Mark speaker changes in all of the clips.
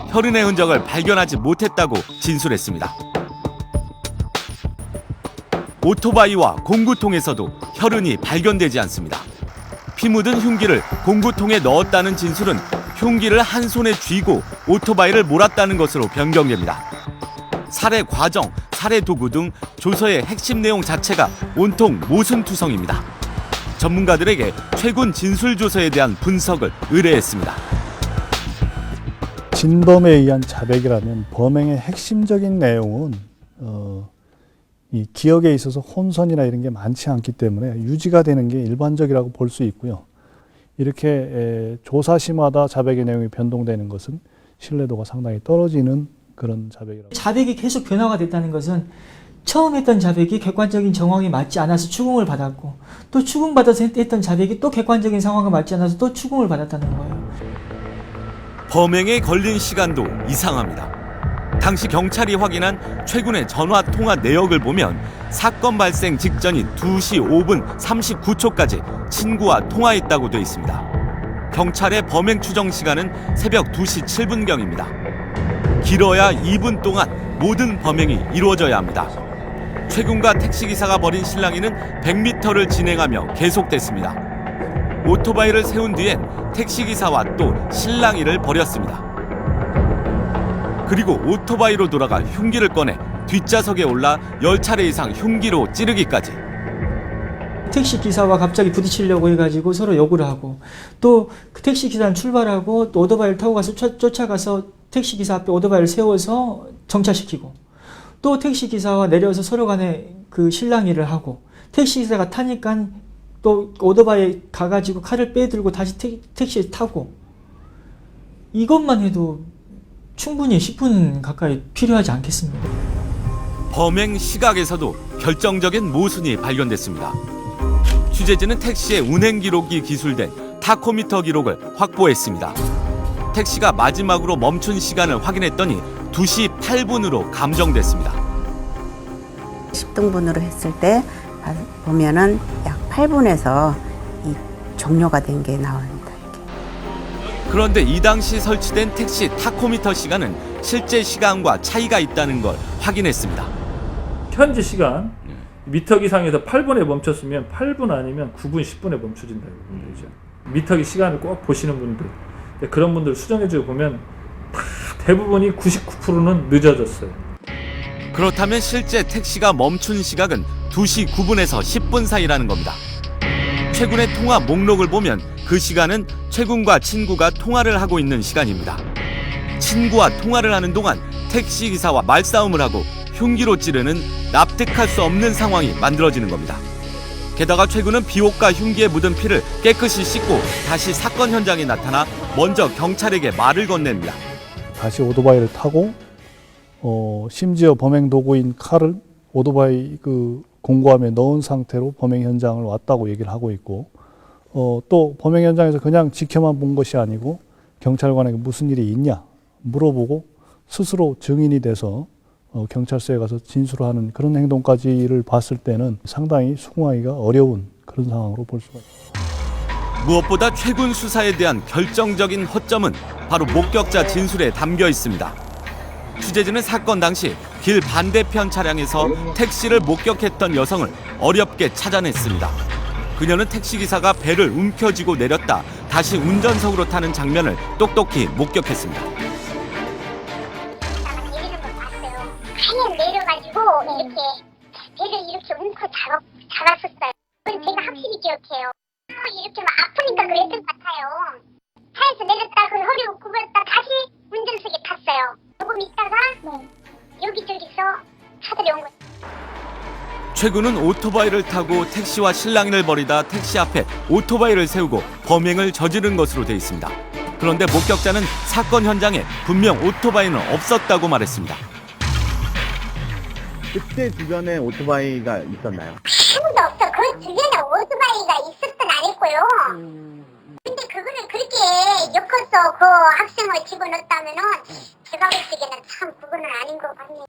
Speaker 1: 혈흔의 흔적을 발견하지 못했다고 진술했습니다. 오토바이와 공구통에서도 혈흔이 발견되지 않습니다. 피 묻은 흉기를 공구통에 넣었다는 진술은 흉기를 한 손에 쥐고 오토바이를 몰았다는 것으로 변경됩니다. 살해 과정, 살해 도구 등 조서의 핵심 내용 자체가 온통 모순투성입니다. 전문가들에게 최근 진술 조서에 대한 분석을 의뢰했습니다.
Speaker 2: 진범에 의한 자백이라면 범행의 핵심적인 내용은 이 기억에 있어서 혼선이나 이런 게 많지 않기 때문에 유지가 되는 게 일반적이라고 볼 수 있고요. 이렇게 조사시마다 자백의 내용이 변동되는 것은 신뢰도가 상당히 떨어지는 그런 자백이라고.
Speaker 3: 자백이 계속 변화가 됐다는 것은 처음 했던 자백이 객관적인 정황이 맞지 않아서 추궁을 받았고, 또 추궁받아서 했던 자백이 또 객관적인 상황과 맞지 않아서 또 추궁을 받았다는 거예요.
Speaker 1: 범행에 걸린 시간도 이상합니다. 당시 경찰이 확인한 최근의 전화 통화 내역을 보면 사건 발생 직전인 2시 5분 39초까지 친구와 통화했다고 돼 있습니다. 경찰의 범행 추정 시간은 새벽 2시 7분경입니다. 길어야 2분 동안 모든 범행이 이루어져야 합니다. 최군과 택시기사가 벌인 실랑이는 100m를 진행하며 계속됐습니다. 오토바이를 세운 뒤엔 택시기사와 또 실랑이를 벌였습니다. 그리고 오토바이로 돌아가 흉기를 꺼내 뒷좌석에 올라 10차례 이상 흉기로 찌르기까지.
Speaker 3: 택시기사와 갑자기 부딪히려고 해가지고 서로 욕을 하고, 또 그 택시기사는 출발하고 또 오토바이를 타고 가서 쫓아가서 택시기사 앞에 오토바이를 세워서 정차시키고, 또 택시기사와 내려서 서로 간에 그 실랑이를 하고, 택시기사가 타니까 또 오토바이에 가가지고 칼을 빼들고 다시 택시에 타고, 이것만 해도 충분히 10분 가까이 필요하지 않겠습니까?
Speaker 1: 범행 시각에서도 결정적인 모순이 발견됐습니다. 취재진은 택시의 운행 기록이 기술된 타코미터 기록을 확보했습니다. 택시가 마지막으로 멈춘 시간을 확인했더니 2시 8분으로 감정됐습니다.
Speaker 4: 10등분으로 했을 때 보면은 약 8분에서 이 종료가 된 게 나옵니다.
Speaker 1: 그런데 이 당시 설치된 택시 타코미터 시간은 실제 시간과 차이가 있다는 걸 확인했습니다.
Speaker 5: 현지 시간 미터기 상에서 8분에 멈췄으면 8분 아니면 9분, 10분에 멈춰진다고 보면 되죠. 미터기 시간을 꼭 보시는 분들, 그런 분들 수정해주고 보면 다 대부분이 99%는 늦어졌어요.
Speaker 1: 그렇다면 실제 택시가 멈춘 시각은 2시 9분에서 10분 사이라는 겁니다. 최근의 통화 목록을 보면 그 시간은 최군과 친구가 통화를 하고 있는 시간입니다. 친구와 통화를 하는 동안 택시기사와 말싸움을 하고 흉기로 찌르는 납득할 수 없는 상황이 만들어지는 겁니다. 게다가 최군은 비옷과 흉기에 묻은 피를 깨끗이 씻고 다시 사건 현장에 나타나 먼저 경찰에게 말을 건넵니다.
Speaker 2: 다시 오토바이를 타고 심지어 범행 도구인 칼을 오토바이 그 공구함에 넣은 상태로 범행 현장을 왔다고 얘기를 하고 있고, 또 범행 현장에서 그냥 지켜만 본 것이 아니고 경찰관에게 무슨 일이 있냐 물어보고 스스로 증인이 돼서 경찰서에 가서 진술하는 그런 행동까지를 봤을 때는 상당히 수긍하기가 어려운 그런 상황으로 볼 수가 있습니다.
Speaker 1: 무엇보다 최군 수사에 대한 결정적인 허점은 바로 목격자 진술에 담겨 있습니다. 취재진은 사건 당시 길 반대편 차량에서 택시를 목격했던 여성을 어렵게 찾아냈습니다. 그녀는 택시기사가 배를 움켜쥐고 내렸다 다시 운전석으로 타는 장면을 똑똑히 목격했습니다.
Speaker 6: 내리는 걸 봤어요. 그냥 내려가지고 이렇게 배를 이렇게 움켜 잡았었어요. 그건 제가 확실히 기억해요. 이렇게 막 아프니까 그랬던 것 같아요. 차에서 내렸다 그 허리 굽었다 다시 운전석에 탔어요. 조금 있다가 여기저기서 차들이 온 거예요.
Speaker 1: 최군은 오토바이를 타고 택시와 실랑이를 벌이다 택시 앞에 오토바이를 세우고 범행을 저지른 것으로 돼 있습니다. 그런데 목격자는 사건 현장에 분명 오토바이는 없었다고 말했습니다.
Speaker 7: 그때 주변에 오토바이가 있었나요?
Speaker 6: 아무도 없어. 그 주변에 오토바이가 있었던 안 했고요. 근데 그거를 그렇게 엮어서 그 학생을 집어넣었다면은 제가 볼 적에는 참 그거는 아닌 것 같네요.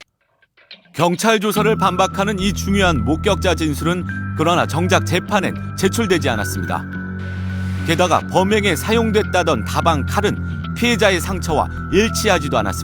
Speaker 1: 경찰 조사를 반박하는 이 중요한 목격자 진술은 그러나 정작 재판엔 제출되지 않았습니다. 게다가 범행에 사용됐다던 다방 칼은 피해자의 상처와 일치하지도 않았습니다.